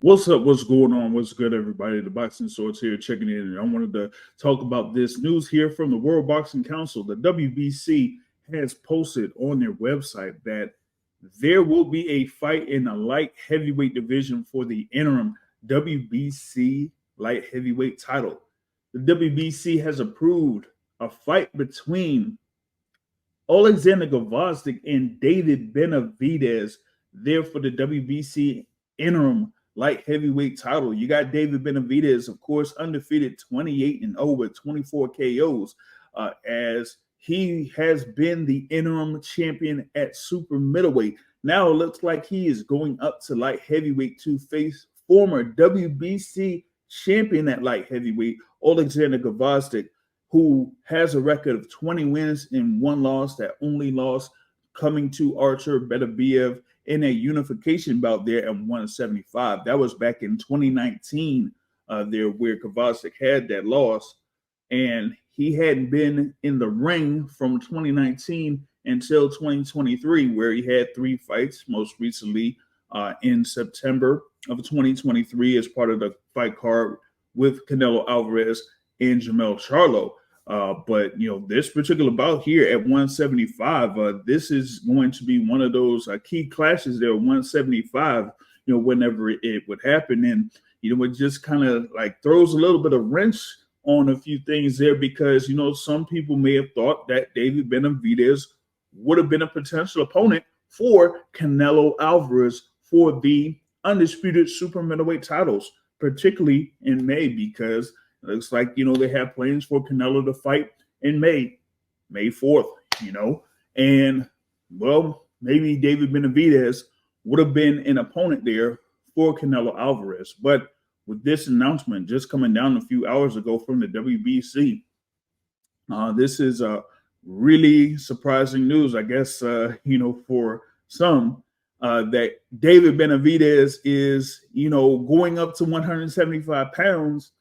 What's up? What's going on? What's good, everybody? The Boxing Swords here checking in. And I wanted to talk about this news here from the World Boxing Council. The WBC has posted on their website that there will be a fight in the light heavyweight division for the interim WBC light heavyweight title. The WBC has approved a fight between Alexander Gvozdyk and David Benavidez there for the WBC interim light heavyweight title. You got David Benavidez, of course, undefeated 28 and 0 with 24 KOs, as he has been the interim champion at super middleweight. Now it looks like he is going up to light heavyweight to face former WBC champion at light heavyweight, Alexander Gvozdyk, who has a record of 20 wins and one loss. That only loss coming to Artur Beterbiev in a unification bout there at 175. That was back in 2019 there where Gvozdyk had that loss. And he hadn't been in the ring from 2019 until 2023, where he had 3 fights, most recently in September of 2023 as part of the fight card with Canelo Alvarez and Jamel Charlo. But this particular bout here at 175, this is going to be one of those key clashes there at 175. Whenever it would happen, and it just kind of like throws a little bit of wrench on a few things there, because some people may have thought that David Benavidez would have been a potential opponent for Canelo Alvarez for the undisputed super middleweight titles, particularly in May, because it looks like, they have plans for Canelo to fight in May 4th, and, well, maybe David Benavidez would have been an opponent there for Canelo Alvarez. But with this announcement just coming down a few hours ago from the WBC, this is really surprising news, I guess, for some, that David Benavidez is, going up to 175 pounds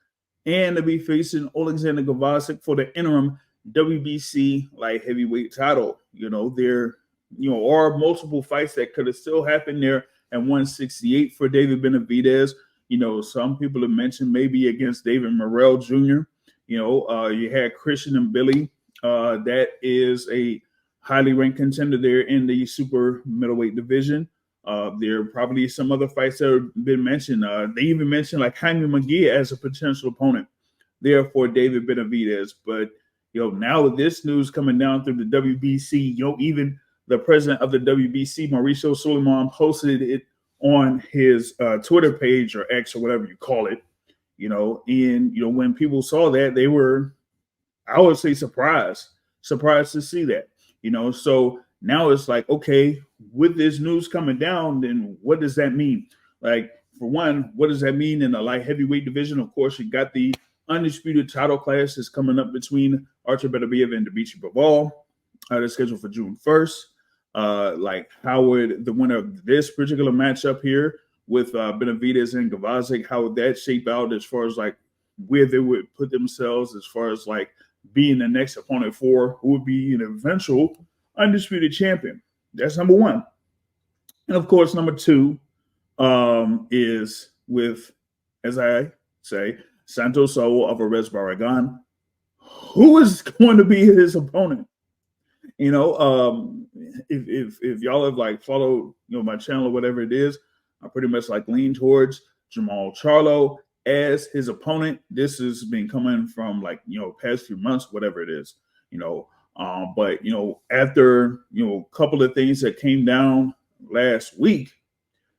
and to be facing Alexander Gvozdyk for the interim WBC light heavyweight title. There, are multiple fights that could have still happened there at 168 for David Benavidez. Some people have mentioned maybe against David Morrell Jr. You had Christian and Billy. That is a highly ranked contender there in the super middleweight division. There are probably some other fights that have been mentioned. They even mentioned like Jaime Munguia as a potential opponent there for David Benavidez. But, now with this news coming down through the WBC, even the president of the WBC, Mauricio Suleiman, posted it on his Twitter page or X or whatever you call it, and, when people saw that, they were, I would say, surprised to see that, so now it's like, okay, with this news coming down, then what does that mean? Like, for one, what does that mean in the light heavyweight division? Of course, you got the undisputed title clash is coming up between Artur Beterbiev and Dimitri Bivol. That's scheduled for June 1st. Like, how would the winner of this particular matchup here with Benavidez and Gvozdyk, how would that shape out as far as like where they would put themselves as far as like being the next opponent for who would be an eventual undisputed champion? That's number one. And of course, number two is with, as I say, Santos Saul Alvarez Barragan. Who is going to be his opponent? If y'all have like followed my channel or whatever it is, I pretty much like lean towards Jamel Charlo as his opponent. This has been coming from like past few months, whatever it is, but after a couple of things that came down last week,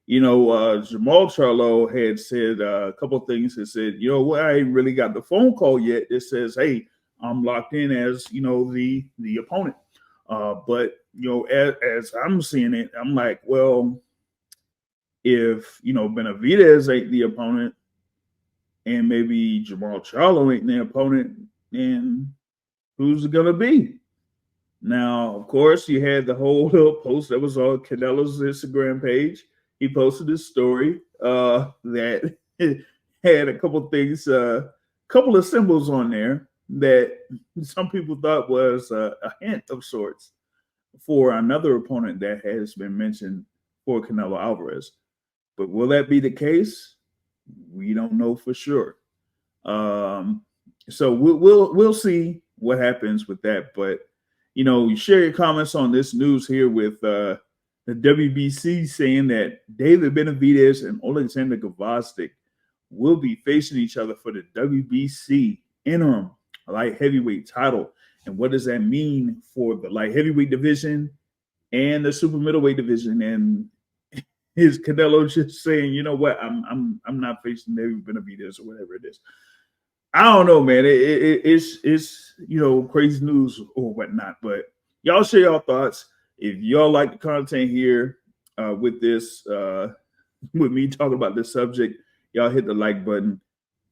Jamel Charlo had said a couple of things. That said, well, I ain't really got the phone call yet. It says, hey, I'm locked in as the opponent. But as I'm seeing it, I'm like, well, if Benavidez ain't the opponent, and maybe Jamel Charlo ain't the opponent, then who's it gonna be? Now, of course, you had the whole little post that was on Canelo's Instagram page. He posted this story that had a couple of things, couple of symbols on there that some people thought was a hint of sorts for another opponent that has been mentioned for Canelo Alvarez. But will that be the case? We don't know for sure. So we'll see what happens with that. But share your comments on this news here with the WBC saying that David Benavidez and Alexander Gvozdyk will be facing each other for the WBC interim light heavyweight title. And what does that mean for the light heavyweight division and the super middleweight division? And is Canelo just saying, you know what, I'm not facing David Benavidez or whatever it is? I don't know, man. It's crazy news or whatnot. But y'all share your thoughts. If y'all like the content here with this, with me talking about this subject, y'all hit the like button.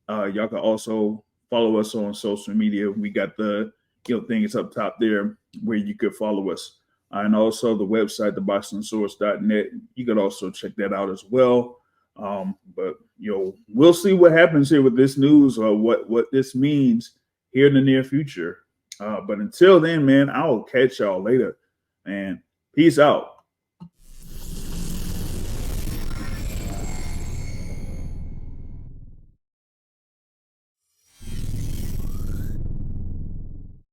Y'all can also follow us on social media. We got the things up top there where you could follow us. And also the website, theboxingsource.net. You could also check that out as well. But we'll see what happens here with this news or what this means here in the near future. But until then, man, I'll catch y'all later. And peace out.